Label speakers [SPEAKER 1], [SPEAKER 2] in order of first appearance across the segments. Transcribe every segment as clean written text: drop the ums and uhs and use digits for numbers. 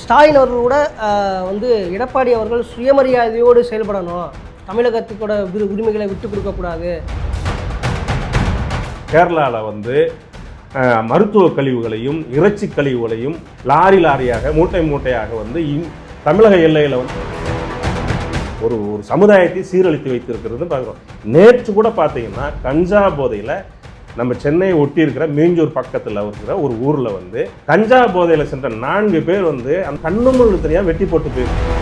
[SPEAKER 1] ஸ்டாலின் அவர்கள் கூட வந்து எடப்பாடி அவர்கள் சுயமரியாதையோடு செயல்படணும், தமிழகத்துக்கூட உரிமைகளை விட்டு கொடுக்கக்கூடாது.
[SPEAKER 2] கேரளாவில் வந்து மருத்துவ கழிவுகளையும் இறைச்சி கழிவுகளையும் லாரி லாரியாக மூட்டை மூட்டையாக வந்து தமிழக எல்லையில் வந்து ஒரு சமுதாயத்தை சீரழித்து வைத்திருக்கிறது பார்க்குறோம். நேற்று கூட பார்த்தீங்கன்னா கஞ்சா போதையில் நம்ம சென்னையை ஒட்டி இருக்கிற மீஞ்சூர் பக்கத்தில் இருக்கிற ஒரு ஊரில் வந்து கஞ்சா போதையில் சென்ற 4 பேர் வந்து அந்த கண்ணுமுள்ளு தனியாக வெட்டி போட்டு போயிருக்கு.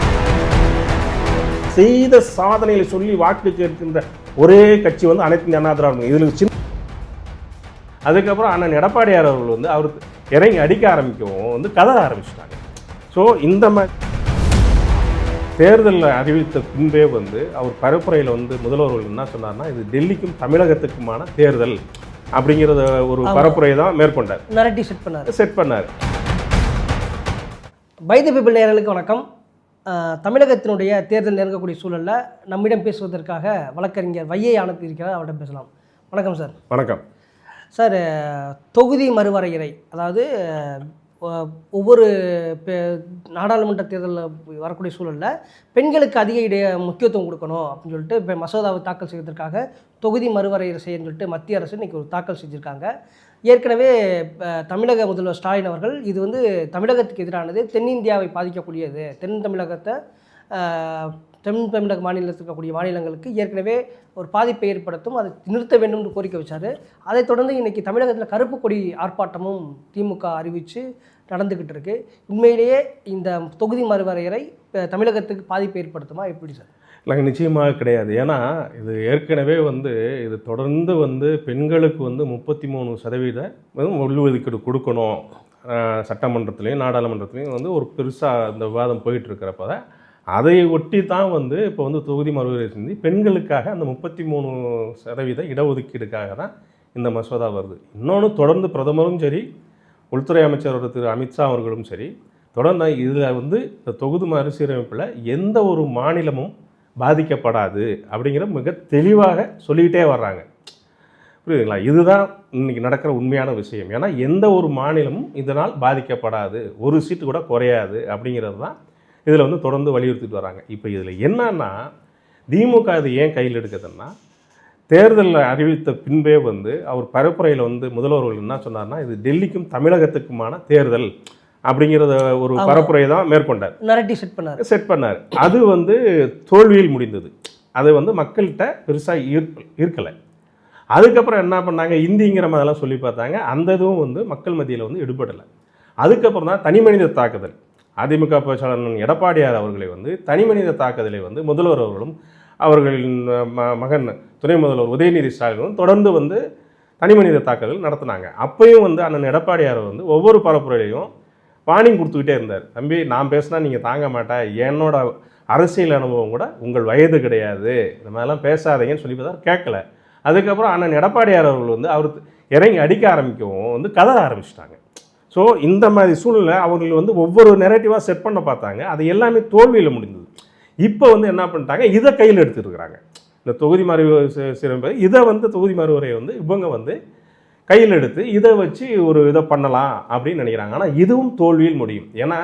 [SPEAKER 2] செய்த சாதனைகளை சொல்லி வாக்கு கேட்கின்ற ஒரே கட்சி வந்து அனைத்து இந்திய அண்ணா திராவிட இதில் சின்ன. அதுக்கப்புறம் அண்ணன் எடப்பாடியார் அவர்கள் வந்து அவருக்கு இறங்கி அடிக்க ஆரம்பிக்கவும் வந்து கதற ஆரம்பிச்சிட்டாங்க. ஸோ இந்த மாதிரி தேர்தலில் அறிவித்த பின்பே வந்து அவர் பரப்புரையில் வந்து முதல்வர்கள் என்ன சொன்னார்னா, இது டெல்லிக்கும் தமிழகத்துக்குமான தேர்தல் அப்படிங்கிறத ஒரு பரப்புரை தான் மேற்கொண்டார்.
[SPEAKER 1] நரேட்டிவ் செட் பண்ணார். பை தி பீப்பிள் நேயர்களுக்கு வணக்கம். தமிழகத்தினுடைய தேர்தல் நெருங்கக்கூடிய சூழலில் நம்மிடம் பேசுவதற்காக வழக்கறிஞர் வையை ஆனந்த் இருக்கிறார், அவரிடம் பேசலாம். வணக்கம் சார்.
[SPEAKER 2] வணக்கம்
[SPEAKER 1] சார். தொகுதி மறுவரையறை, அதாவது ஒவ்வொரு நாடாளுமன்ற தேர்தலில் வரக்கூடிய சூழலில் பெண்களுக்கு அதிக முக்கியத்துவம் கொடுக்கணும் அப்படின்னு சொல்லிட்டு இப்போ மசோதாவை தாக்கல் செய்வதற்காக தொகுதி மறுவரையறை செய்யணும்னு சொல்லிட்டு மத்திய அரசு இன்றைக்கி ஒரு தாக்கல் செஞ்சுருக்காங்க. ஏற்கனவே தமிழக முதல்வர் ஸ்டாலின் அவர்கள் இது வந்து தமிழகத்துக்கு எதிரானது, தென்னிந்தியாவை பாதிக்கக்கூடியது, தென் தமிழக மாநிலத்தில் இருக்கக்கூடிய மாநிலங்களுக்கு ஏற்கனவே ஒரு பாதிப்பை ஏற்படுத்தும், அதை நிறுத்த வேண்டும் என்று கோரிக்கை வச்சார். அதைத் தொடர்ந்து இன்றைக்கி தமிழகத்தில் கருப்பு கொடி ஆர்ப்பாட்டமும் திமுக அறிவித்து நடந்துக்கிட்டு இருக்கு. உண்மையிலேயே இந்த தொகுதி மறுவரையறை தமிழகத்துக்கு பாதிப்பை ஏற்படுத்துமா, எப்படி சார்?
[SPEAKER 2] இல்லை, நிச்சயமாக கிடையாது. ஏன்னா இது ஏற்கனவே வந்து இது தொடர்ந்து வந்து பெண்களுக்கு வந்து 33% உள்ஒதுக்கீடு கொடுக்கணும் சட்டமன்றத்துலேயும் நாடாளுமன்றத்துலேயும் வந்து ஒரு பெருசாக இந்த விவாதம் போயிட்டுருக்கிறப்ப அதை ஒட்டி தான் வந்து இப்போ வந்து தொகுதி மறுவரையறை செஞ்சு பெண்களுக்காக அந்த 33% இடஒதுக்கீடுக்காக தான் இந்த மசோதா வருது. இன்னொன்று, தொடர்ந்து பிரதமரும் சரி, உள்துறை அமைச்சர் திரு அமித்ஷா அவர்களும் சரி, தொடர்ந்து இதில் வந்து இந்த தொகுதி மறுசீரமைப்பில் எந்த ஒரு மாநிலமும் பாதிக்கப்படாது அப்படிங்கிற மிக தெளிவாக சொல்லிக்கிட்டே வர்றாங்க. புரியுதுங்களா? இதுதான் இன்றைக்கி நடக்கிற உண்மையான விஷயம். ஏன்னா எந்த ஒரு மாநிலமும் இதனால் பாதிக்கப்படாது, ஒரு சீட்டு கூட குறையாது அப்படிங்கிறது தான் இதில் வந்து தொடர்ந்து வலியுறுத்திட்டு வராங்க. இப்போ இதில் என்னன்னா, திமுக இது ஏன் கையில் எடுக்குதுன்னா, தேர்தலில் அறிவித்த பின்பே வந்து அவர் பரப்புரையில் வந்து முதல்வர்கள் என்ன சொன்னார்னா, இது டெல்லிக்கும் தமிழகத்துக்குமான தேர்தல் அப்படிங்கிறத ஒரு பரப்புரையை தான் மேற்கொண்டார்.
[SPEAKER 1] நரேட்டிவ் செட் பண்ணார்.
[SPEAKER 2] அது வந்து தோல்வியில் முடிந்தது. அது வந்து மக்கள்கிட்ட பெருசாக ஈர்க்கலை. அதுக்கப்புறம் என்ன பண்ணாங்க, இந்திங்கிற மாதிரிலாம் சொல்லி பார்த்தாங்க. அந்த இதுவும் வந்து மக்கள் மத்தியில் வந்து எடுபடலை. அதுக்கப்புறம் தான் தனிமனித தாக்குதல், அதிமுக பேச்சாளர் எடப்பாடியார் அவர்களை வந்து தனிமனித தாக்குதலை வந்து முதல்வர் அவர்களும் அவர்களின் மகன் துணை முதல்வர் உதயநிதி ஸ்டாலினும் தொடர்ந்து வந்து தனிமனித தாக்குதல் நடத்தினாங்க. அப்பையும் வந்து அண்ணன் எடப்பாடியார் வந்து ஒவ்வொரு பரப்புரையிலையும் வார்னிங் கொடுத்துக்கிட்டே இருந்தார். தம்பி, நான் பேசினா நீங்கள் தாங்க மாட்டேன், என்னோட அரசியல் அனுபவம் கூட உங்கள் வயது கிடையாது, இந்த மாதிரிலாம் பேசாதீங்கன்னு சொல்லி பார்த்தா கேட்கல. அதுக்கப்புறம் அண்ணன் எடப்பாடியார் அவர்கள் வந்து அவர் இறங்கி அடிக்க ஆரம்பிக்கவும் வந்து கதற ஆரம்பிச்சிட்டாங்க. ஸோ இந்த மாதிரி சூழ்நிலை அவர்கள் வந்து ஒவ்வொரு நெரேட்டிவாக செட் பண்ண பார்த்தாங்க. அது எல்லாமே தோல்வியில் முடிந்தது. இப்போ வந்து என்ன பண்ணிட்டாங்க, இதை கையில் எடுத்துருக்குறாங்க. இந்த தொகுதி மறுசீரமைப்பு, இதை வந்து தொகுதி மறுவரையை வந்து இவங்க வந்து கையில் எடுத்து இதை வச்சு ஒரு இதை பண்ணலாம் அப்படின்னு நினைக்கிறாங்க. ஆனால் இதுவும் தோல்வியில் முடியும். ஏன்னா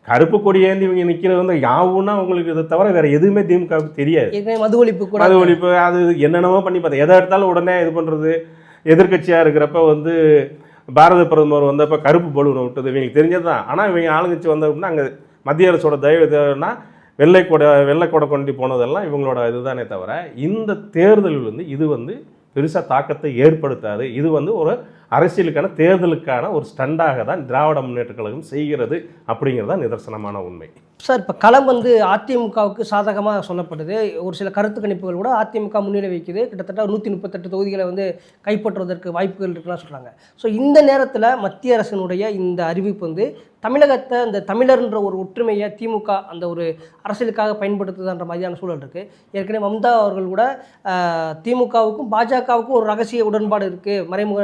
[SPEAKER 2] கருப்பு கொடியேந்தி இவங்க நிற்கிறது வந்து யாவுன்னா அவங்களுக்கு இதை தவிர வேறு எதுவுமே திமுகவுக்கு தெரியாது.
[SPEAKER 1] மது ஒழிப்பு
[SPEAKER 2] அது என்னென்னமோ பண்ணி பார்த்தேன். எதை எடுத்தாலும் உடனே இது பண்ணுறது. எதிர்கட்சியாக இருக்கிறப்ப வந்து பாரத பிரதமர் வந்தப்போ கருப்பு பலூனை விட்டது இவங்களுக்கு தெரிஞ்சது தான். ஆனால் இவங்க ஆளுங்கட்சி வந்த அப்படின்னா அங்கே மத்திய அரசோட தயவு தேவைன்னா வெள்ளை கொடை கொண்டு போனதெல்லாம் இவங்களோட இதுதானே தவிர இந்த தேர்தலில் வந்து இது வந்து பெருசாக தாக்கத்தை ஏற்படுத்தாது. இது வந்து ஒரு அரசியலுக்கான தேர்தலுக்கான ஒரு ஸ்டண்டாக தான் திராவிட முன்னேற்ற கழகம் செய்கிறது அப்படிங்கிறது தான் நிதர்சனமான உண்மை.
[SPEAKER 1] சார், இப்போ களம் வந்து அதிமுகவுக்கு சாதகமாக சொல்லப்படுது. ஒரு சில கருத்து கணிப்புகள் கூட அதிமுக முன்னிலை வைக்குது. கிட்டத்தட்ட 138 தொகுதிகளை வந்து கைப்பற்றுவதற்கு வாய்ப்புகள் இருக்குலாம் சொல்கிறாங்க. ஸோ இந்த நேரத்தில் மத்திய அரசினுடைய இந்த அறிவிப்பு வந்து தமிழகத்தை, இந்த தமிழர்ன்ற ஒரு ஒற்றுமையை திமுக அந்த ஒரு அரசியலுக்காக பயன்படுத்துதுன்ற மாதிரியான சூழல் இருக்குது. ஏற்கனவே மம்தா அவர்கள் கூட திமுகவுக்கும் பாஜகவுக்கும் ஒரு ரகசிய உடன்பாடு இருக்குது, மறைமுக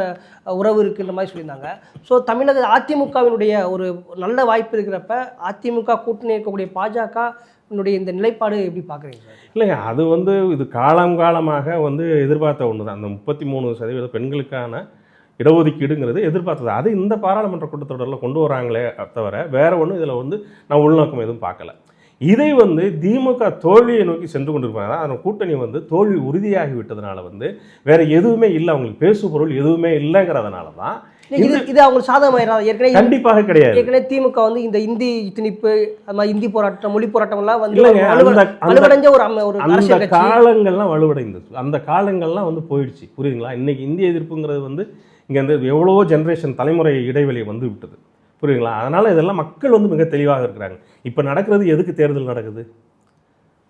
[SPEAKER 1] உறவு இருக்குன்ற மாதிரி சொல்லியிருந்தாங்க. ஸோ தமிழக அதிமுகவினுடைய ஒரு நல்ல வாய்ப்பு இருக்கிறப்ப அதிமுக கூட்டணி இருக்கக்கூடிய பாஜக இந்த நிலைப்பாடு எப்படி பார்க்குறீங்க சார்?
[SPEAKER 2] இல்லைங்க, அது வந்து இது காலமாக வந்து எதிர்பார்த்த ஒன்று தான். அந்த 33% பெண்களுக்கான இடஒதுக்கீடுங்கிறது எதிர்பார்த்தது. அது இந்த பாராளுமன்ற கூட்டத்தொடரில் கொண்டு வராங்களே தவிர வேற ஒன்றும் இதில் வந்து நான் உள்நோக்கம் எதுவும் பார்க்கல. இதை வந்து திமுக தோல்வியை நோக்கி சென்று கொண்டிருப்பாங்க. அதன் கூட்டணி வந்து தோல்வி உறுதியாகி விட்டதுனால வந்து வேற எதுவுமே இல்லை, அவங்களுக்கு பேசு பொருள் எதுவுமே இல்லைங்கிறதுனால தான்
[SPEAKER 1] இது அவங்களுக்கு சாதகமாயிராது. ஏற்கனவே
[SPEAKER 2] கண்டிப்பாக கிடையாது.
[SPEAKER 1] ஏற்கனவே திமுக வந்து இந்த இந்தி திணிப்பு, அது மாதிரி இந்தி போராட்டம், மொழி போராட்டம் எல்லாம் வந்து
[SPEAKER 2] இல்லைங்க,
[SPEAKER 1] வலுவடைஞ்ச ஒரு
[SPEAKER 2] அந்த
[SPEAKER 1] அரசியல் கட்சி.
[SPEAKER 2] காலங்கள்லாம் வலுவடைந்தது. அந்த காலங்கள்லாம் வந்து போயிடுச்சு. புரியுதுங்களா? இன்னைக்கு இந்திய எதிர்ப்புங்கிறது வந்து இங்கே வந்து எவ்வளவோ ஜென்ரேஷன் தலைமுறை இடைவெளி வந்து விட்டது. புரியுதுங்களா? அதனால் இதெல்லாம் மக்கள் வந்து மிக தெளிவாக இருக்கிறாங்க. இப்போ நடக்கிறது எதுக்கு தேர்தல் நடக்குது?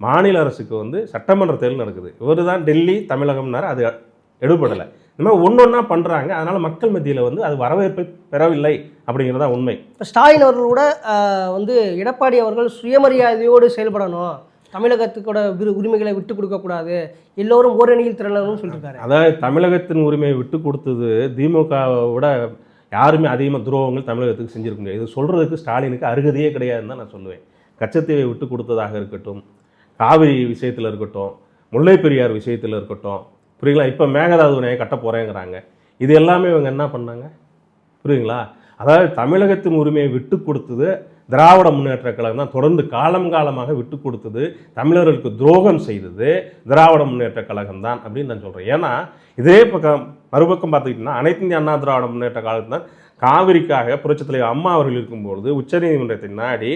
[SPEAKER 2] மாநில அரசுக்கு வந்து சட்டமன்ற தேர்தல் நடக்குது. இவர் தான் டெல்லி தமிழகம்னாரு, அது எடுபடலை. இந்த மாதிரி ஒன்று ஒன்றா பண்ணுறாங்க. அதனால் மக்கள் மத்தியில் வந்து அது வரவேற்பை பெறவில்லை அப்படிங்கிறதா உண்மை.
[SPEAKER 1] இப்போ ஸ்டாலின் அவர்கள் கூட வந்து எடப்பாடி அவர்கள் சுயமரியாதையோடு செயல்படணும், தமிழகத்துக்கூட உரிமைகளை விட்டு கொடுக்கக்கூடாது, எல்லோரும் ஓரணியில் திரளணும்னு சொல்லியிருக்காரு.
[SPEAKER 2] அதாவது தமிழகத்தின் உரிமையை விட்டு கொடுத்தது திமுகவோட யாருமே அதிகமாக துரோகங்கள் தமிழகத்துக்கு செஞ்சுருக்க முடியாது. இது சொல்கிறதுக்கு ஸ்டாலினுக்கு அருகதையே கிடையாதுன்னு தான் நான் சொல்லுவேன். கச்சத்தீவை விட்டு கொடுத்ததாக இருக்கட்டும், காவிரி விஷயத்தில் இருக்கட்டும், முல்லை பெரியார் விஷயத்தில் இருக்கட்டும், புரியுங்களா? இப்போ மேகதாது அணையை கட்ட போகிறேங்கிறாங்க. இது எல்லாமே இவங்க என்ன பண்ணாங்க? புரியுங்களா? அதாவது தமிழகத்தின் உரிமையை விட்டு கொடுத்தது திராவிட முன்னேற்ற கழகம் தான். தொடர்ந்து காலமாக விட்டு கொடுத்தது, தமிழர்களுக்கு துரோகம் செய்தது திராவிட முன்னேற்ற கழகம் தான் அப்படின்னு நான் சொல்கிறேன். ஏன்னா இதே பக்கம் மறுபக்கம் பார்த்துக்கிட்டிங்கன்னா அனைத்து இந்திய அண்ணா திராவிட முன்னேற்ற கழகம் தான் காவிரிக்காக புரட்சித் தலைவர் அம்மா அவர்கள் இருக்கும்பொழுது உச்சநீதிமன்றத்தை நாடி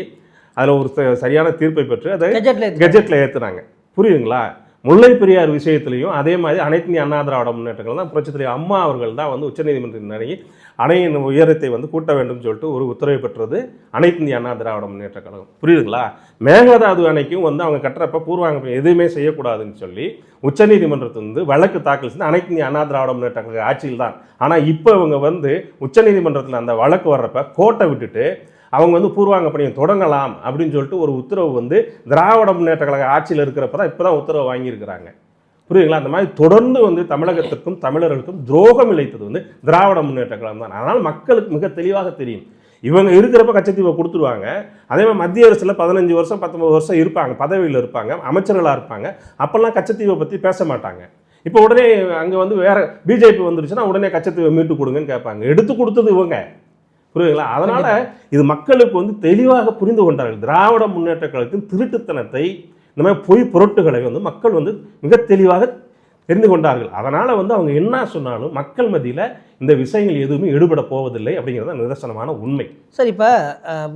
[SPEAKER 2] அதில் ஒரு சரியான தீர்ப்பை பெற்று அதை கெஜெட்டில் ஏற்றுனாங்க. புரியுதுங்களா? முல்லை பெரியார் விஷயத்திலையும் அதே மாதிரி அனைத்து இந்திய அண்ணா திராவிட முன்னேற்றங்கள் தான் புரட்சித் தலைவர் அம்மா அவர்கள் தான் வந்து உச்சநீதிமன்றத்தின் நடுங்கி அணையின் உயரத்தை வந்து கூட்ட வேண்டும் சொல்லிட்டு ஒரு உத்தரவை பெற்றது அனைத்து இந்திய அண்ணா திராவிட முன்னேற்ற கழகம். புரியுதுங்களா? மேகதாது அணைக்கும் வந்து அவங்க கட்டுறப்ப பூர்வாங்க எதுவுமே செய்யக்கூடாதுன்னு சொல்லி உச்சநீதிமன்றத்தில் வந்து வழக்கு தாக்கல் செய்து அனைத்து இந்திய அண்ணா திராவிட முன்னேற்ற கழக ஆட்சியில் தான். ஆனால் இப்போ இவங்க வந்து உச்சநீதிமன்றத்தில் அந்த வழக்கு வர்றப்ப கோட்டை விட்டுட்டு அவங்க வந்து பூர்வாங்க பணியை தொடங்கலாம் அப்படின்னு சொல்லிட்டு ஒரு உத்தரவு வந்து திராவிட முன்னேற்ற கழக ஆட்சியில் இருக்கிறப்ப தான் இப்போ தான் உத்தரவு வாங்கியிருக்கிறாங்க. புரியுதுங்களா? அந்த மாதிரி தொடர்ந்து வந்து தமிழகத்திற்கும் தமிழர்களுக்கும் துரோகம் இழைத்தது வந்து திராவிட முன்னேற்ற கழகம் தான். அதனால் மக்களுக்கு மிக தெளிவாக தெரியும். இவங்க இருக்கிறப்ப கச்சத்தீவை கொடுத்துருவாங்க. அதே மாதிரி மத்திய அரசில் 15 வருஷம் 19 வருஷம் இருப்பாங்க, பதவியில் இருப்பாங்க, அமைச்சர்களாக இருப்பாங்க. அப்போல்லாம் கச்சத்தீவை பற்றி பேச மாட்டாங்க. இப்போ உடனே அங்கே வந்து வேற பிஜேபி வந்துருச்சுன்னா உடனே கச்சத்தீவை மீட்டு கொடுங்கன்னு கேட்பாங்க. எடுத்து கொடுத்தது இவங்க. புரியுதுங்களா? அதனால இது மக்களுக்கு வந்து தெளிவாக புரிந்து கொண்டார்கள். திராவிட முன்னேற்ற கழகத்தின் திருட்டுத்தனத்தை, இந்த மாதிரி பொய் பொருட்டுகளை வந்து மக்கள் வந்து மிக தெளிவாக தெரிந்து கொண்டார்கள். அதனால வந்து அவங்க என்ன சொன்னாலும் மக்கள் மத்தியில் இந்த விஷயங்கள் எதுவுமே எடுபட போவதில்லை அப்படிங்கிறது நிதர்சனமான உண்மை.
[SPEAKER 1] சார், இப்போ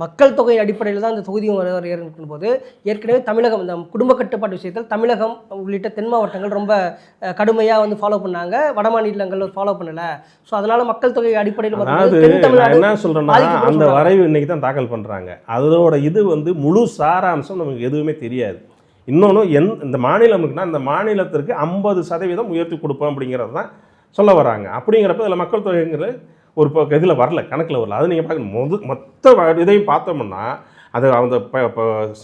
[SPEAKER 1] மக்கள் தொகை அடிப்படையில் தான் இந்த தொகுதியும் இருக்கும் போது ஏற்கனவே தமிழகம் இந்த குடும்ப கட்டுப்பாட்டு விஷயத்தில் தமிழகம் உள்ளிட்ட தென் மாவட்டங்கள் ரொம்ப கடுமையாக வந்து ஃபாலோ பண்ணாங்க, வட மாநிலங்கள் ஃபாலோ பண்ணலை. ஸோ அதனால மக்கள் தொகை அடிப்படையில்
[SPEAKER 2] என்ன சொல்கிறேன்னா அந்த வரைவு இன்னைக்கு தான் தாக்கல் பண்ணுறாங்க. அதோட இது வந்து முழு சாராம்சம் நமக்கு எதுவுமே தெரியாது. இன்னொன்று இந்த மாநிலம் இருக்குன்னா இந்த மாநிலத்திற்கு 50% உயர்த்தி கொடுப்போம் அப்படிங்கிறது தான் சொல்ல வராங்க. அப்படிங்கிறப்ப இதில் மக்கள் தொகைங்கிறது ஒரு இதில் வரல, கணக்கில் வரல. அது நீங்கள் பார்க்க மொத்த இதையும் பார்த்தோம்னா அதை அவங்க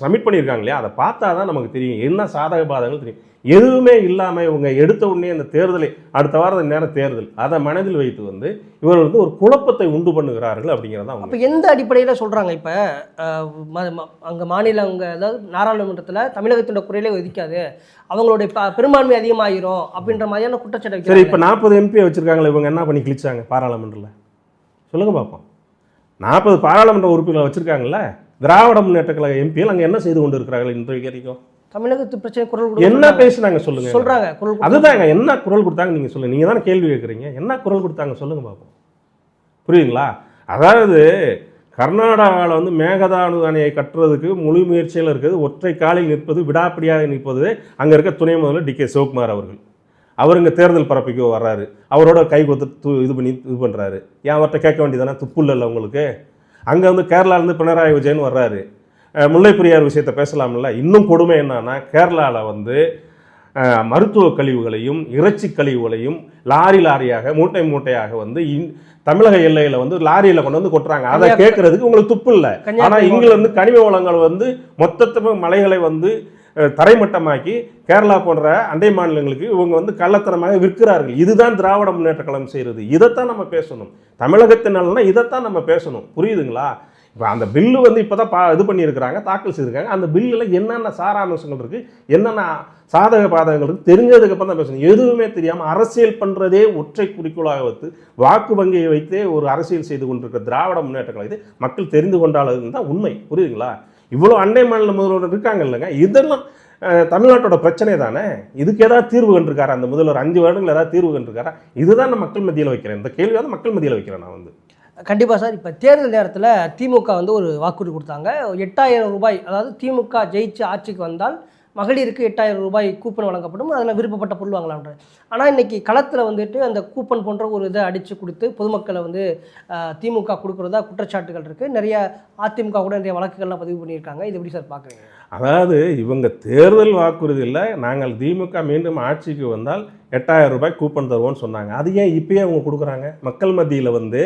[SPEAKER 2] சப்மிட் பண்ணியிருக்காங்க இல்லையா, அதை பார்த்தா தான் நமக்கு தெரியும் என்ன சாதக பாதகங்கள் தெரியும். எதுவுமே இல்லாமல் இவங்க எடுத்த உடனே அந்த தேர்தலை அடுத்த வாரம் நேரம் தேர்தல் அதை மனதில் வைத்து வந்து இவர் வந்து ஒரு குழப்பத்தை உண்டு பண்ணுகிறார்கள் அப்படிங்கிறதா.
[SPEAKER 1] அப்போ எந்த அடிப்படையில் சொல்கிறாங்க? இப்போ அங்கே மாநிலம் அங்கே அதாவது நாடாளுமன்றத்தில் தமிழகத்தோட குறையிலே ஒதுக்காது, அவங்களுடைய பெரும்பான்மை அதிகமாகிரும் அப்படின்ற மாதிரியான குற்றச்சாட்டு.
[SPEAKER 2] சரி, இப்போ 40 MP வச்சுருக்காங்களே, இவங்க என்ன பண்ணி கிழிச்சாங்க பாராளுமன்றத்தில்? சொல்லுங்கள் பார்ப்போம். 40 பாராளுமன்ற உறுப்பினர் வச்சுருக்காங்கல்ல, திராவிட முன்னேற்ற கழக எம்பிகள் அங்கே என்ன செய்து கொண்டு இருக்கிறார்கள் இன்றைக்கு வரைக்கும்?
[SPEAKER 1] தமிழகத்து பிரச்சனை குரல்
[SPEAKER 2] என்ன பேசுனாங்க சொல்லுங்க.
[SPEAKER 1] சொல்றாங்க
[SPEAKER 2] அதுதாங்க, என்ன குரல் கொடுத்தாங்க நீங்க சொல்லுங்க. நீங்க தானே கேள்வி கேட்குறீங்க, என்ன குரல் கொடுத்தாங்க சொல்லுங்க பார்ப்போம். புரியுதுங்களா? அதாவது கர்நாடகாவில் வந்து மேகதாது அணையை கட்டுறதுக்கு முழு முயற்சியில் இருக்கிறது, ஒற்றை காலில் நிற்பது, விடாப்பிடியாக நிற்பது அங்கே இருக்க துணை முதல்வர் DK சிவகுமார் அவர்கள். அவர் இங்கே தேர்தல் பரப்பிக்க வர்றாரு, அவரோட கை கொத்து இது பண்ணி இது பண்ணுறாரு. ஏன் அவர்கிட்ட கேட்க வேண்டியதானே? துப்பு இல்லை உங்களுக்கு? அங்கே வந்து கேரளாவிலேருந்து பினராயி விஜயன் வர்றாரு, முல்லை பெரியார் விஷயத்தை பேசலாம்ல. இன்னும் கொடுமை என்னன்னா, கேரளாவில் வந்து மருத்துவ கழிவுகளையும் இறைச்சி கழிவுகளையும் லாரியாக மூட்டை மூட்டையாக வந்து தமிழக எல்லையில் வந்து லாரியில் கொண்டு வந்து கொட்டுறாங்க. அதை கேட்கறதுக்கு உங்களுக்கு துப்பு இல்லை. ஆனால் இங்கிலிருந்து கனிம வளங்கள் வந்து மொத்தமாக மலைகளை வந்து தரைமட்டமாக்கி கேரளா போன்ற அண்டை மாநிலங்களுக்கு இவங்க வந்து கள்ளத்தனமாக விற்கிறார்கள். இதுதான் திராவிட முன்னேற்ற கழகம் செய்கிறது. இதைத்தான் நம்ம பேசணும். தமிழகத்தினாலனா இதைத்தான் நம்ம பேசணும். புரியுதுங்களா? இப்போ அந்த பில்லு வந்து இப்போ தான் இது பண்ணியிருக்கிறாங்க, தாக்கல் செய்திருக்காங்க. அந்த பில்லில் என்னென்ன சாராம்சங்கள் இருக்குது, என்னென்ன சாதக பாதகங்கள் இருக்குது தெரிஞ்சதுக்கப்புறம் தான் பேசணும். எதுவுமே தெரியாமல் அரசியல் பண்ணுறதே ஒற்றை குறிக்கோளாக வைத்து வாக்கு வங்கியை வைத்தே ஒரு அரசியல் செய்து கொண்டிருக்கிற திராவிட முன்னேற்ற கழகத்தை மக்கள் தெரிந்து கொண்டாலும் தான் உண்மை. புரியுதுங்களா? இவ்வளோ அண்டை மாநில முதல்வர் இருக்காங்க இல்லைங்க, இதெல்லாம் தமிழ்நாட்டோட பிரச்சனை தானே. இதுக்கு ஏதாவது தீர்வு கண்டிருக்காரா அந்த முதல்வர்? 5 வருடங்கள் ஏதாவது தீர்வு கண்டிருக்காரா? இதுதான் நான் மக்கள் மத்தியில் வைக்கிறேன். இந்த கேள்வியாவது மக்கள் மத்தியில் வைக்கிறேன் நான் வந்து.
[SPEAKER 1] கண்டிப்பாக சார். இப்போ தேர்தல் நேரத்தில் திமுக வந்து ஒரு வாக்குறுதி கொடுத்தாங்க. 8000 ரூபாய், அதாவது திமுக ஜெயிச்சு ஆட்சிக்கு வந்தால் மகளிருக்கு 8000 ரூபாய் கூப்பன் வழங்கப்படும், அதில் விருப்பப்பட்ட பொருள் வாங்கலாம்ன்ற. ஆனால் இன்றைக்கி களத்தில் வந்துட்டு அந்த கூப்பன் போன்ற ஒரு இதை அடித்து கொடுத்து பொதுமக்களை வந்து திமுக கொடுக்குறதா குற்றச்சாட்டுகள் இருக்குது. நிறைய அதிமுக கூட நிறைய வழக்குகள்லாம் பதிவு பண்ணியிருக்காங்க. இது எப்படி சார் பார்க்குறீங்க?
[SPEAKER 2] அதாவது இவங்க தேர்தல் வாக்குறுதியில் நாங்கள் திமுக மீண்டும் ஆட்சிக்கு வந்தால் 8000 ரூபாய் கூப்பன் தருவோம்னு சொன்னாங்க. அது ஏன் இப்பயே அவங்க கொடுக்குறாங்க? மக்கள் மத்தியில் வந்து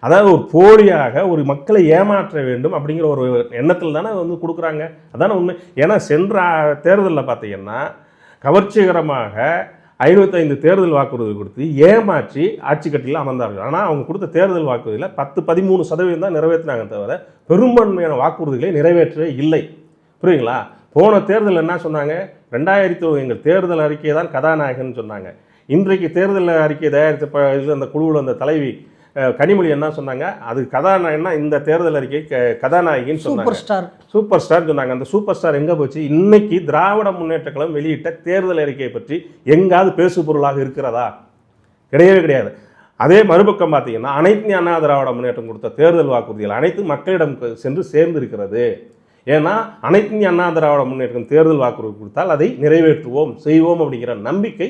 [SPEAKER 2] அதாவது ஒரு போலியாக ஒரு மக்களை ஏமாற்ற வேண்டும் அப்படிங்கிற ஒரு எண்ணத்தில் தானே வந்து கொடுக்குறாங்க. அதான உண்மை. ஏன்னா சென்ற தேர்தலில் பார்த்தீங்கன்னா கவர்ச்சிகரமாக 55 தேர்தல் வாக்குறுதி கொடுத்து ஏமாற்றி ஆட்சி கட்டியில் அமர்ந்தார்கள். ஆனால் அவங்க கொடுத்த தேர்தல் வாக்குறுதியில் 10-13% தான் நிறைவேற்றினாங்க தவிர பெரும்பான்மையான வாக்குறுதிகளை நிறைவேற்றவே இல்லை. புரியுங்களா? போன தேர்தல் என்ன சொன்னாங்க? 2000 எங்கள் தேர்தல் அறிக்கையை தான் கதாநாயகன் சொன்னாங்க. இன்றைக்கு தேர்தல் அறிக்கையை தயாரித்த அந்த குழுவில் அந்த தலைவி கனிமொழி என்ன சொன்னாங்க? அது கதாநாயகன்னா இந்த தேர்தல் அறிக்கை கதாநாயகின்னு சொன்னாங்க. சூப்பர் ஸ்டார் சொன்னாங்க. அந்த சூப்பர் ஸ்டார் எங்கே போச்சு? இன்னைக்கு திராவிட முன்னேற்ற கழகம் வெளியிட்ட தேர்தல் அறிக்கையை பற்றி எங்காவது பேசு பொருளாக இருக்கிறதா? கிடையவே கிடையாது. அதே மறுபக்கம் பார்த்தீங்கன்னா அனைத்து அண்ணா திராவிட முன்னேற்றம் கொடுத்த தேர்தல் வாக்குறுதிகள் அனைத்து மக்களிடம் சென்று சேர்ந்து இருக்கிறது. ஏன்னா அனைத்து அண்ணா திராவிட முன்னேற்றம் தேர்தல் வாக்குறுதி கொடுத்தால் அதை நிறைவேற்றுவோம் செய்வோம் அப்படிங்கிற நம்பிக்கை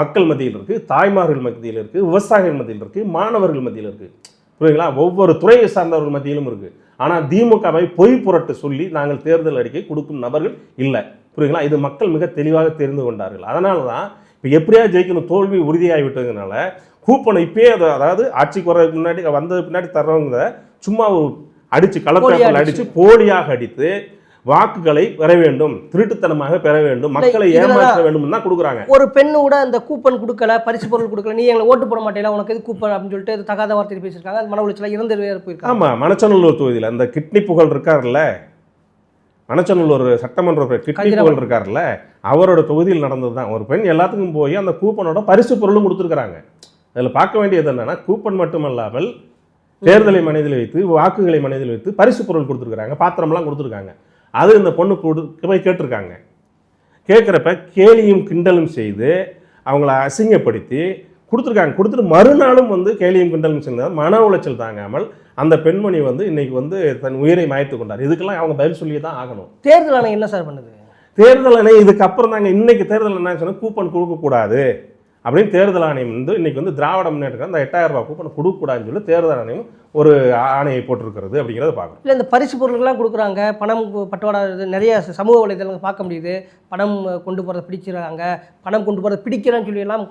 [SPEAKER 2] மக்கள் மத்தியில் இருக்குது, தாய்மார்கள் மத்தியில் இருக்குது, விவசாயிகள் மத்தியில் இருக்குது, மாணவர்கள் மத்தியில் இருக்குது. புரியுங்களா? ஒவ்வொரு துறையை சார்ந்தவர்கள் மத்தியிலும் இருக்குது. ஆனால் திமுகவை பொய் புரட்டு சொல்லி நாங்கள் தேர்தல் அறிக்கை கொடுக்கும் நபர்கள் இல்லை. புரியுங்களா? இது மக்கள் மிக தெளிவாக தெரிந்து கொண்டார்கள். அதனால தான் இப்போ எப்படியா ஜெயிக்கணும், தோல்வி உறுதியாகி விட்டதுனால கூப்பனை இப்பயே அதாவது ஆட்சிக்கு வர்றதுக்கு முன்னாடி வந்தது பின்னாடி தர்றவங்க சும்மா அடித்து கலப்பேப்பல் அடித்து போலியாக அடித்து வாக்குகளை பெற வேண்டும், திருட்டுத்தனமாக பெற வேண்டும், மக்களை ஏமாற்ற வேண்டும் தான் கொடுக்குறாங்க.
[SPEAKER 1] ஒரு பெண்ணு கூட அந்த கூப்பன் கொடுக்கல, பரிசு பொருள் கொடுக்கல, நீ எங்களை ஓட்டு போட மாட்டேல, உனக்கு எது கூப்பன் அப்படின்னு சொல்லிட்டு தகாத வார்த்தையில் பேசியிருக்காங்க. அது மன உளைச்சல இறந்து போயிருக்காங்க.
[SPEAKER 2] ஆமாம், மணச்சநல்லூர் தொகுதியில் அந்த கிட்னி புகழ் இருக்கார்ல, மணச்சநல்லூர் சட்டமன்ற கிட்னி புகழ் இருக்கார்ல, அவரோட தொகுதியில் நடந்தது தான். ஒரு பெண் எல்லாத்துக்கும் போய் அந்த கூப்பனோட பரிசு பொருளும் கொடுத்துருக்குறாங்க. அதில் பார்க்க வேண்டியது என்னன்னா, கூப்பன் மட்டுமல்லாமல் தேர்தலை மனதில் வைத்து வாக்குகளை மனதில் வைத்து பரிசு பொருள் கொடுத்துருக்குறாங்க, பாத்திரம்லாம் கொடுத்துருக்காங்க. அது இந்த பொண்ணு போய் கேட்டிருக்காங்க. கேட்குறப்ப கேலியும் கிண்டலும் செய்து அவங்கள அசிங்கப்படுத்தி கொடுத்துருக்காங்க. கொடுத்துட்டு மறுநாளும் வந்து கேலியும் கிண்டலும் செய்தால் மன உளைச்சல் தாங்காமல் அந்த பெண்மணி வந்து இன்னைக்கு வந்து தன் உயிரை மாய்த்து கொண்டார். இதுக்கெல்லாம் அவங்க பதில் சொல்லியே தான் ஆகணும்.
[SPEAKER 1] தேர்தல் ஆணையம் என்ன சார் பண்ணுது?
[SPEAKER 2] தேர்தல் ஆணையம் இதுக்கப்புறம் தாங்க இன்னைக்கு தேர்தல் என்ன சொன்னால் கூப்பன் கொடுக்கக்கூடாது அப்படின்னு தேர்தல் ஆணையம் வந்து இன்னைக்கு வந்து திராவிட முன்னேற்றம் அந்த 8000 ரூபாய் கூப்பன் கொடுக்கக்கூடாதுன்னு சொல்லி தேர்தல் ஆணையம் ஒரு ஆணையை போட்டிருக்கிறது அப்படிங்கிறத பார்க்கணும்.
[SPEAKER 1] இல்லை, இந்த பரிசு பொருட்கள்லாம் கொடுக்குறாங்க, பணம் பட்டுவாடா நிறைய சமூக வலைதளங்கள் பார்க்க முடியுது. பணம் கொண்டு போகிறத பிடிச்சிடறாங்க, பணம் கொண்டு போகிறத பிடிக்கிறேன்னு சொல்லியெல்லாம்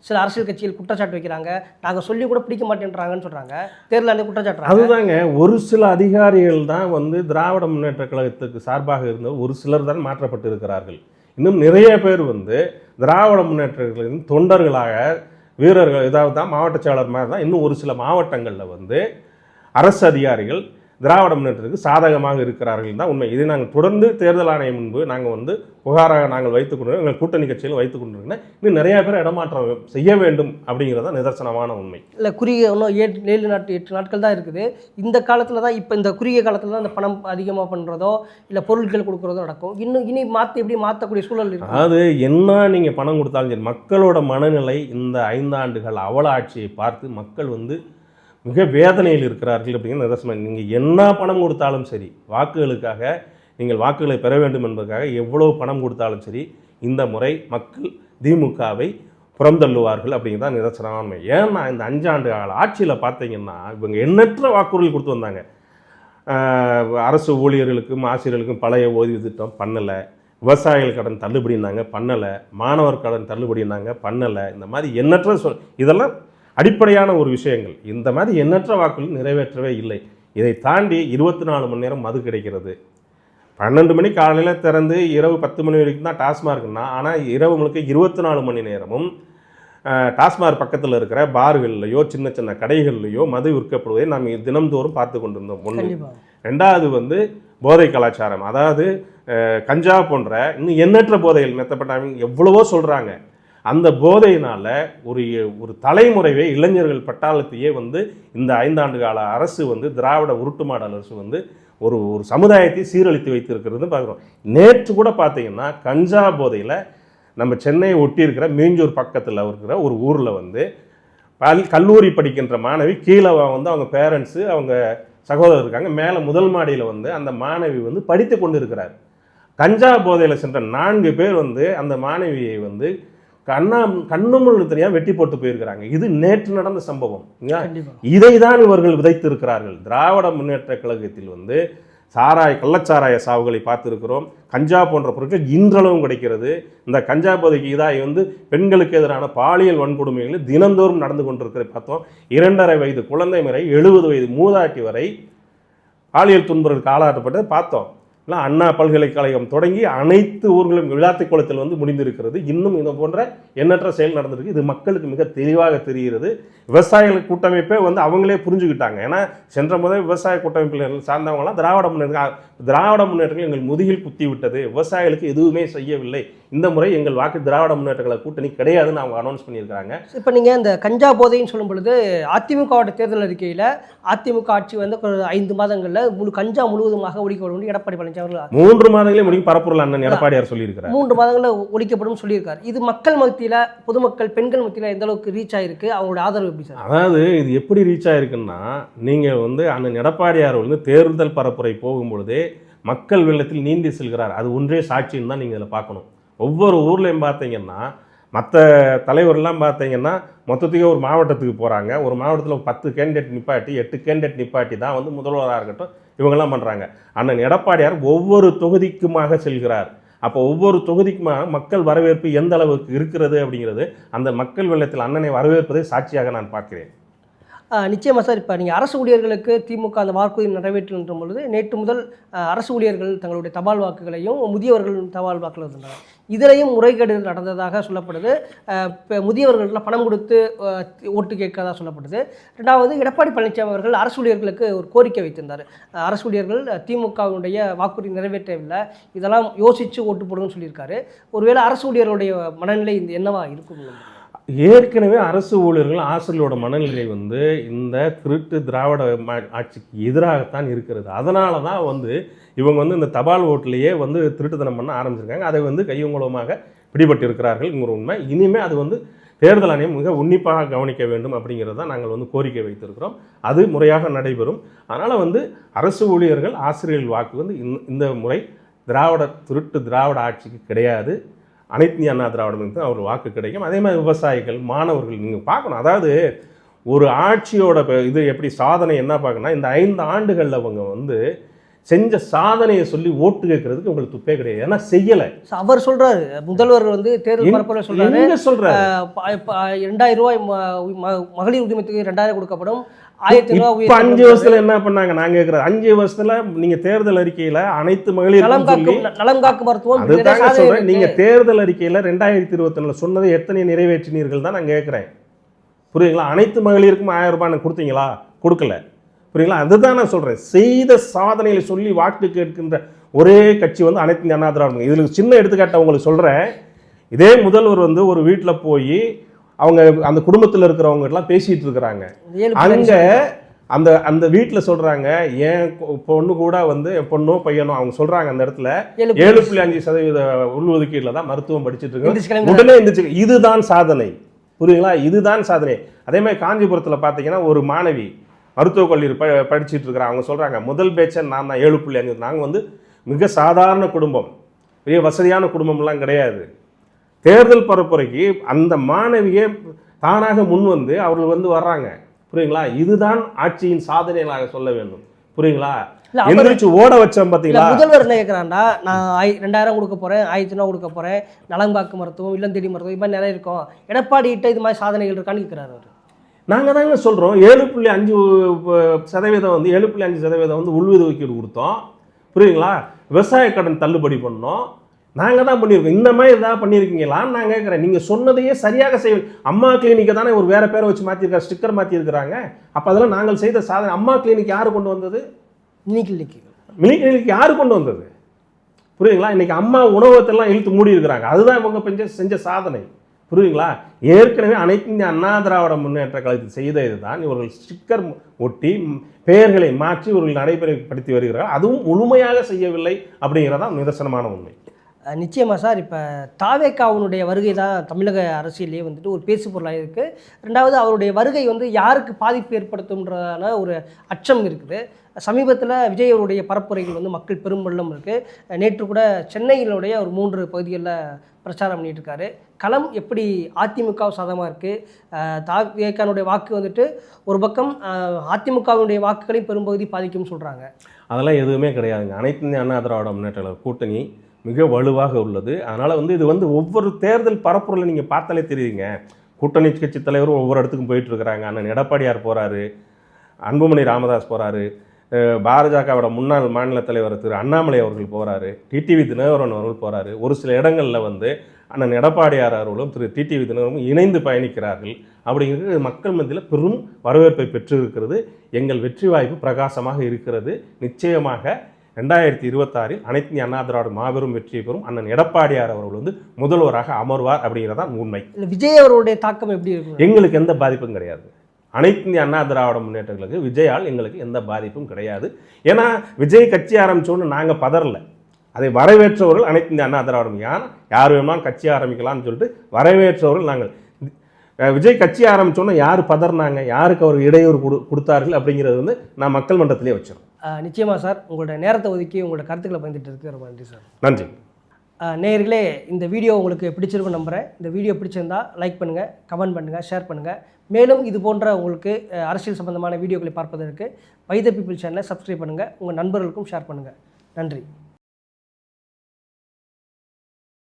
[SPEAKER 1] சில அரசியல் கட்சிகள் குற்றச்சாட்டு வைக்கிறாங்க. நாங்கள் சொல்லி கூட பிடிக்க மாட்டேன்றாங்கன்னு சொல்கிறாங்க. தேர்தல் ஆணையம் குற்றச்சாட்டு.
[SPEAKER 2] அதுதாங்க, ஒரு சில அதிகாரிகள் தான் வந்து திராவிட முன்னேற்ற கழகத்துக்கு சார்பாக இருந்த ஒரு சிலர் தான் மாற்றப்பட்டு இருக்கிறார்கள். இன்னும் நிறைய பேர் வந்து திராவிட முன்னேற்றங்களின் தொண்டர்களாக வீரர்கள் ஏதாவது தான் மாவட்ட செயலர் மாதிரி தான் இன்னும் ஒரு சில மாவட்டங்களில் வந்து அரசு அதிகாரிகள் திராவிட முன்னேற்றத்துக்கு சாதகமாக இருக்கிறார்கள் தான் உண்மை. இதை நாங்கள் தொடர்ந்து தேர்தல் ஆணையம் முன்பு நாங்கள் வந்து புகாராக நாங்கள் வைத்துக்கொண்டு எங்கள் கூட்டணி கட்சியில் வைத்துக் கொண்டிருக்கோம். இன்னும் நிறைய பேர் இடமாற்றம் செய்ய வேண்டும் அப்படிங்கிறது தான் நிதர்சனமான உண்மை.
[SPEAKER 1] இல்லை, குறுகிய இன்னும் 7-8 நாட்கள் தான் இருக்குது. இந்த காலத்தில் தான் இப்போ இந்த குறுகிய காலத்தில் தான் இந்த பணம் அதிகமாக பண்ணுறதோ இல்லை பொருட்கள் கொடுக்குறதோ நடக்கும். இனி எப்படி மாற்றக்கூடிய சூழல் இருக்கும்.
[SPEAKER 2] அது என்ன நீங்கள் பணம் கொடுத்தாலும் சரி, மக்களோட மனநிலை இந்த 5 ஆண்டுகள் அவல ஆட்சியை பார்த்து மக்கள் வந்து மிக வேதனையில் இருக்கிறார்கள் அப்படிங்கிற நிதர்சனம். நீங்கள் என்ன பணம் கொடுத்தாலும் சரி, வாக்குகளுக்காக நீங்கள் வாக்குகளை பெற வேண்டும் என்பதற்காக எவ்வளவு பணம் கொடுத்தாலும் சரி, இந்த முறை மக்கள் திமுகவை புறந்தள்ளுவார்கள் அப்படிங்கிறதான் நிதர்சனமான உண்மை. ஏன்னா இந்த 5 ஆண்டு கால ஆட்சியில் பார்த்தீங்கன்னா இவங்க எண்ணற்ற வாக்குறுதி கொடுத்து வந்தாங்க. அரசு ஊழியர்களுக்கும் ஆசிரியர்களுக்கும் பழைய ஓய்வு திட்டம் பண்ணலை, விவசாயிகள் கடன் தள்ளுபடினாங்க பண்ணலை, மாணவர் கடன் தள்ளுபடினாங்க பண்ணலை. இந்த மாதிரி எண்ணற்ற இதெல்லாம் அடிப்படையான ஒரு விஷயங்கள். இந்த மாதிரி எண்ணற்ற வாக்குகள் நிறைவேற்றவே இல்லை. இதை தாண்டி 24 மணி நேரம் மது கிடைக்கிறது. 12 மணி காலையில் திறந்து இரவு 10 மணி வரைக்கும் தான் டாஸ்மார்க்குன்னா, ஆனால் இரவு முழுக்க 24 மணி நேரமும் டாஸ்மார்க் பக்கத்தில் இருக்கிற பார்களிலையோ சின்ன சின்ன கடைகள்லையோ மது விற்கப்படுவதை நாம் தினம்தோறும் பார்த்து கொண்டிருந்தோம். ஒன்று ரெண்டாவது வந்து போதை கலாச்சாரம், அதாவது கஞ்சா போன்ற இன்னும் எண்ணற்ற போதைகள் மெத்தப்பட்டாங்க எவ்வளவோ சொல்கிறாங்க. அந்த போதையினால் ஒரு தலைமுறைவே இளைஞர்கள் பட்டாளத்தையே வந்து இந்த 5 ஆண்டு கால அரசு வந்து திராவிட உருட்டு மாடல் அரசு வந்து ஒரு சமுதாயத்தை சீரழித்து வைத்திருக்கிறது பார்க்குறோம். நேற்று கூட பார்த்தீங்கன்னா கஞ்சா போதையில் நம்ம சென்னையை ஒட்டி இருக்கிற மீஞ்சூர் பக்கத்தில் இருக்கிற ஒரு ஊரில் வந்து கல்லூரி படிக்கின்ற மாணவி கீழே வந்து அவங்க பேரண்ட்ஸு அவங்க சகோதரர் இருக்காங்க, மேலே முதல் மாடியில் வந்து அந்த மாணவி வந்து படித்து கொண்டு இருக்கிறார். கஞ்சா போதையில் சென்ற 4 பேர் வந்து அந்த மாணவியை வந்து கண்ணுமுள்ளு தெரியாம வெட்டி போட்டு போயிருக்கிறாங்க. இது நேற்று நடந்த சம்பவம். இதை தான் இவர்கள் விதைத்திருக்கிறார்கள். திராவிட முன்னேற்ற கழகத்தில் வந்து கள்ளச்சாராய சாவுகளை பார்த்திருக்கிறோம். கஞ்சா போன்ற பொருட்கள் இன்றளவும் கிடைக்கிறது. இந்த கஞ்சா போதைக்கு இதாகி வந்து பெண்களுக்கு எதிரான பாலியல் வன்கொடுமைகள் தினந்தோறும் நடந்து கொண்டிருக்கிறத பார்த்தோம். 2.5 வயது குழந்தை வரை 70 வயது மூதாட்டி வரை பாலியல் துன்புறதுக்கு ஆளாட்டப்பட்டது பார்த்தோம். இல்லை, அண்ணா பல்கலைக்கழகம் தொடங்கி அனைத்து ஊர்களும் விழாத்து குளத்தில் வந்து முடிந்திருக்கிறது. இன்னும் இது போன்ற எண்ணற்ற செயல் நடந்திருக்கு. இது மக்களுக்கு மிக தெளிவாக தெரிகிறது. விவசாயிகள் கூட்டமைப்பே வந்து அவங்களே புரிஞ்சுக்கிட்டாங்க. ஏன்னா சென்ற முதல் விவசாய கூட்டமைப்பில் சார்ந்தவங்களாம் திராவிட முன்னேற்றங்கள் எங்கள் முதுகில் குத்தி விட்டது, விவசாயிகளுக்கு எதுவுமே செய்யவில்லை, இந்த முறை எங்கள் வாக்கு திராவிட முன்னேற்ற கழக கூட்டணி கிடையாதுன்னு அவங்க அனௌன்ஸ் பண்ணியிருக்காங்க.
[SPEAKER 1] இப்போ நீங்கள் இந்த கஞ்சா போதைன்னு சொல்லும் பொழுது அதிமுகவோட தேர்தல் அறிக்கையில் அதிமுக ஆட்சி வந்து 5 மாதங்களில் கஞ்சா முழுவதுமாக ஒழிக்கப்படும் எடப்பாடி பழனிசாமி
[SPEAKER 2] 3 மாதங்களே முடியும் பரப்புரல் அண்ணன் எடப்பாடியார் சொல்லியிருக்கிறார்.
[SPEAKER 1] 3 மாதங்களில் ஒழிக்கப்படும் சொல்லியிருக்காரு. இது மக்கள் மத்தியில், பொதுமக்கள், பெண்கள் மத்தியில் எந்த அளவுக்கு ரீச் ஆயிருக்கு, அவங்களோட ஆதரவு எப்படி சார்?
[SPEAKER 2] அதாவது இது எப்படி ரீச் ஆயிருக்குன்னா, நீங்கள் வந்து அண்ணன் எடப்பாடியார் வந்து தேர்தல் பரப்புரை போகும்பொழுதே மக்கள் வெள்ளத்தில் நீந்தி செல்கிறார். அது ஒன்றே சாட்சின்னு தான் நீங்கள் இதில் பார்க்கணும். ஒவ்வொரு ஊர்லேயும் பார்த்தீங்கன்னா, மற்ற தலைவர்லாம் பார்த்தீங்கன்னா மொத்தத்துக்கே ஒரு மாவட்டத்துக்கு போகிறாங்க. ஒரு மாவட்டத்தில் 10 கேண்டிடேட் நிப்பாட்டி 8 கேண்டிடேட் நிப்பாட்டி தான் வந்து முதல்வராக இருக்கட்டும் இவங்கெல்லாம் பண்ணுறாங்க. அண்ணன் எடப்பாடியார் ஒவ்வொரு தொகுதிக்குமாக செல்கிறார். அப்போ ஒவ்வொரு தொகுதிக்குமாக மக்கள் வரவேற்பு எந்த அளவுக்கு இருக்கிறது அப்படிங்கிறது அந்த மக்கள் வெள்ளத்தில் அண்ணனை வரவேற்பதை சாட்சியாக நான் பார்க்கிறேன்.
[SPEAKER 1] நிச்சயமாக சார். இப்போ நீங்கள் அரசு ஊழியர்களுக்கு திமுக அந்த வாக்குறுதி நிறைவேற்றுகின்ற பொழுது நேற்று முதல் அரசு ஊழியர்கள் தங்களுடைய தபால் வாக்குகளையும் முதியவர்கள் தபால் வாக்குகள் வந்தாங்க. இதிலையும் முறைகேடு நடந்ததாக சொல்லப்படுது. இப்போ முதியவர்களுக்கு பணம் கொடுத்து ஓட்டு கேட்கறதா சொல்லப்படுது. ரெண்டாவது, எடப்பாடி பழனிசாமி அவர்கள் அரசு ஊழியர்களுக்கு ஒரு கோரிக்கை வைத்திருந்தார். அரசு ஊழியர்கள் திமுகவுடைய வாக்குறுதி நிறைவேற்றவில்லை, இதெல்லாம் யோசித்து ஓட்டு போடுங்கன்னு சொல்லியிருக்காரு. ஒருவேளை அரசு ஊழியர்களுடைய மனநிலை என்னவா இருக்கும்?
[SPEAKER 2] ஏற்கனவே அரசு ஊழியர்கள் ஆசிரியர்களோட மனநிலை வந்து இந்த திருட்டு திராவிட ஆட்சிக்கு எதிராகத்தான் இருக்கிறது. அதனால தான் வந்து இவங்க வந்து இந்த தபால் ஓட்டிலேயே வந்து திருட்டுத்தனம் பண்ண ஆரம்பிச்சிருக்காங்க. அதை வந்து கையங்குளமாக பிடிபட்டு இருக்கிறார்கள்ங்கிற உண்மை. இனிமேல் அது வந்து தேர்தல் ஆணையம் மிக உன்னிப்பாக கவனிக்க வேண்டும் அப்படிங்கிறது தான் நாங்கள் வந்து கோரிக்கை வைத்திருக்கிறோம். அது முறையாக நடைபெறும். அதனால் வந்து அரசு ஊழியர்கள் ஆசிரியர்கள் வாக்கு வந்து இந்த முறை திருட்டு திராவிட ஆட்சிக்கு கிடையாது, அனைத்து இந்திய அண்ணா திராவிட அவர் வாக்கு கிடைக்கும். அதே மாதிரி விவசாயிகள், மாணவர்கள் நீங்கள் பார்க்கணும். அதாவது ஒரு ஆட்சியோட இது எப்படி சாதனை என்ன பார்க்கணும்னா, இந்த 5 ஆண்டுகளில் அவங்க வந்து செஞ்ச சாதனையை சொல்லி ஓட்டு கேட்கறதுக்கு உங்களுக்கு துப்பே கிடையாது. ஏன்னா செய்யலை.
[SPEAKER 1] அவர் சொல்றாரு, முதல்வர் வந்து தேர்தல் பரப்புரையில் சொல்றாரு, 2000 ரூபாய் மகளிர் உரிமைத்துக்கு 2000 கொடுக்கப்படும், 1000 ரூபாய். 5
[SPEAKER 2] வருஷத்துல என்ன பண்ணாங்க நான் கேட்கறது? 5 வருஷத்துல நீங்க தேர்தல் அறிக்கையில அனைத்து மகளிர்
[SPEAKER 1] நலம் காக்கும் மருத்துவம்
[SPEAKER 2] அதுதாங்க சொல்றேன். நீங்க தேர்தல் அறிக்கையில 2024 சொன்னதை எத்தனை நிறைவேற்றினீர்கள் தான் நான் கேட்கிறேன். புரியுங்களா? அனைத்து மகளிருக்கும் 1000 ரூபாய் கொடுத்தீங்களா? கொடுக்கல. புரியுங்களா? அதுதான் நான் சொல்றேன். செய்த சாதனைகளை சொல்லி வாக்கு கேட்கின்ற ஒரே கட்சி வந்து அனைத்து இந்திய அண்ணா திராவிட. இதுல சின்ன எடுத்துக்காட்ட உங்களுக்கு சொல்றேன். இதே முதல்வர் வந்து ஒரு வீட்டில் போய் அவங்க அந்த குடும்பத்தில் இருக்கிறவங்க எல்லாம் பேசிட்டு இருக்கிறாங்க. அங்க அந்த அந்த வீட்டில் சொல்றாங்க, என் பொண்ணு கூட வந்து என் பொண்ணோ பையனோ அவங்க சொல்றாங்க அந்த இடத்துல 7.5% உள்ஒதுக்கீடுல தான் மருத்துவம் படிச்சுட்டு இருக்காங்க. உடனே இருந்துச்சு. இதுதான் சாதனை. புரியுங்களா? இதுதான் சாதனை. அதே மாதிரி காஞ்சிபுரத்தில் பார்த்தீங்கன்னா ஒரு மாணவி மருத்துவக் கல்லூரி படிச்சுட்டு இருக்கிறாங்க. அவங்க சொல்றாங்க, முதல் பேச்சை நான் தான் 7.5. நாங்கள் வந்து மிக சாதாரண குடும்பம், பெரிய வசதியான குடும்பம்லாம் கிடையாது. தேர்தல் பரப்புரைக்கு அந்த மாணவியே தானாக முன் வந்து அவர்கள் வந்து வர்றாங்க. புரியுங்களா? இதுதான் ஆட்சியின் சாதனைகளாக சொல்ல வேண்டும். புரியுங்களா? எந்திரிச்சு ஓட வச்சோம் பார்த்தீங்களா?
[SPEAKER 1] முதல்வர் என்ன கேட்குறாண்டா, நான் 2000 கொடுக்க போறேன், 1000 ரூபா கொடுக்க போறேன், நலம் காக்கும் மருத்துவம், இல்லம் தேடி மருத்துவம், இது மாதிரி நிறைய இருக்கும், எடப்பாடி கிட்ட இது மாதிரி சாதனைகள் இருக்கான்னு கேட்குறாரு அவர்.
[SPEAKER 2] நாங்கள் தாங்க சொல்கிறோம் 7.5% வந்து 7.5% வந்து உள்ஒதுக்கீடு கொடுத்தோம். புரியுங்களா? விவசாய கடன் தள்ளுபடி பண்ணோம். நாங்கள் தான் பண்ணியிருக்கோம். இந்த மாதிரி எதாவது பண்ணியிருக்கீங்களான்னு நான் கேட்குறேன். நீங்கள் சொன்னதையே சரியாக செய்ய. அம்மா கிளினிக்கை தானே ஒரு வேறு பேரை வச்சு மாற்றிருக்காரு, ஸ்டிக்கர் மாற்றிருக்கிறாங்க. அப்போ அதெல்லாம் நாங்கள் செய்த சாதனை. அம்மா கிளினிக் யார் கொண்டு வந்தது?
[SPEAKER 1] மினி கிளினிக்குகள்.
[SPEAKER 2] மினி கிளினிக் யார் கொண்டு வந்தது? புரியுதுங்களா? இன்றைக்கி அம்மா உணவகத்தெல்லாம் இழுத்து மூடி இருக்கிறாங்க. அதுதான் இவங்க செஞ்ச சாதனை. புரியுதுங்களா? ஏற்கனவே அனைத்து இந்திய அண்ணா திராவிட முன்னேற்ற கழகத்தில் செய்த இதுதான் இவர்கள் ஸ்டிக்கர் ஒட்டி பெயர்களை மாற்றி இவர்கள் நடைமுறைப்படுத்தி வருகிறார்கள். அதுவும் முழுமையாக செய்யவில்லை அப்படிங்கிறதான் நிதர்சனமான உண்மை.
[SPEAKER 1] நிச்சயமாக சார். இப்போ தாவேக்காவுடைய வருகை தான் தமிழக அரசியலே வந்துட்டு ஒரு பேசு பொருளாக இருக்குது. ரெண்டாவது அவருடைய வருகை வந்து யாருக்கு பாதிப்பு ஏற்படுத்தும்ன்றதான ஒரு அச்சம் இருக்குது. சமீபத்தில் விஜய் அவருடைய பரப்புரைகள் வந்து மக்கள் பெரும்பள்ளம் இருக்குது. நேற்று கூட சென்னையினுடைய ஒரு 3 பகுதிகளில் பிரச்சாரம் பண்ணிட்டு இருக்காரு. களம் எப்படி அதிமுக சாதகமாக இருக்குது. தாவேக்கானுடைய வாக்கு வந்துட்டு ஒரு பக்கம் அதிமுகவினுடைய வாக்குகளையும் பெரும்பகுதி பாதிக்கும்னு சொல்கிறாங்க.
[SPEAKER 2] அதெல்லாம் எதுவுமே கிடையாதுங்க. அனைத்து இந்திய அண்ணா திராவிட முன்னேற்ற கழக கூட்டணி மிக வலுவாக உள்ளது. அதனால் வந்து இது வந்து ஒவ்வொரு தேர்தல் பரப்புரையில் நீங்கள் பார்த்தாலே தெரியுங்க. கூட்டணி கட்சி தலைவரும் ஒவ்வொரு இடத்துக்கும் போயிட்டு இருக்கிறாங்க. அண்ணன் எடப்பாடியார் போகிறாரு, அன்புமணி ராமதாஸ் போகிறாரு, பாஜகவோட முன்னாள் மாநில தலைவர் திரு அண்ணாமலை அவர்கள் போகிறாரு, டிடிவி தினகரன் அவர்கள் போகிறாரு. ஒரு சில இடங்களில் வந்து அண்ணன் எடப்பாடியார் அவர்களும் திரு டிடிவி தினகரனும் இணைந்து பயணிக்கிறார்கள். அப்படிங்கிறது மக்கள் மத்தியில் பெரும் வரவேற்பை பெற்றிருக்கிறது. எங்கள் வெற்றி வாய்ப்பு பிரகாசமாக இருக்கிறது. நிச்சயமாக 2026 அனைத்து இந்திய அண்ணா திராவிட மாபெரும் வெற்றி பெறும். அண்ணன் எடப்பாடியார் அவர்கள் வந்து முதல்வராக அமர்வார் அப்படிங்கிறதான் உண்மை.
[SPEAKER 1] விஜய் அவருடைய தாக்கம் எப்படி இருக்கும்?
[SPEAKER 2] எங்களுக்கு எந்த பாதிப்பும் கிடையாது. அனைத்து இந்திய அண்ணா திராவிட முன்னேற்றங்களுக்கு விஜயால் எங்களுக்கு எந்த பாதிப்பும் கிடையாது. ஏன்னா விஜய் கட்சி ஆரம்பித்தோன்னு நாங்கள் பதறலை. அதை வரவேற்றவர்கள் அனைத்து இந்திய அண்ணா திராவிடம். யார் வேணுமாலும் கட்சி ஆரம்பிக்கலாம்னு சொல்லிட்டு வரவேற்றவர்கள் நாங்கள். விஜய் கட்சி ஆரம்பித்தோன்னா யார் பதறினாங்க, யாருக்கு அவர் இடையூறு கொடுத்தார்கள் அப்படிங்கிறது வந்து நான் மக்கள் மன்றத்திலே வச்சிடும்.
[SPEAKER 1] நிச்சயமாக சார். உங்களோட நேரத்தை ஒதுக்கி உங்களோட கருத்துக்களை பகிர்ந்துட்டு இருக்கு. ரொம்ப நன்றி சார்.
[SPEAKER 2] நன்றி.
[SPEAKER 1] நேயர்களே, இந்த வீடியோ உங்களுக்கு பிடிச்சிருக்கும் நம்புகிறேன். இந்த வீடியோ பிடிச்சிருந்தா லைக் பண்ணுங்கள், கமெண்ட் பண்ணுங்கள், ஷேர் பண்ணுங்கள். மேலும் இது போன்ற உங்களுக்கு அரசியல் சம்பந்தமான வீடியோக்களை பார்ப்பதற்கு வை த பீப்பிள் சேனலை சப்ஸ்கிரைப் பண்ணுங்கள். உங்கள் நண்பர்களுக்கும் ஷேர் பண்ணுங்கள். நன்றி.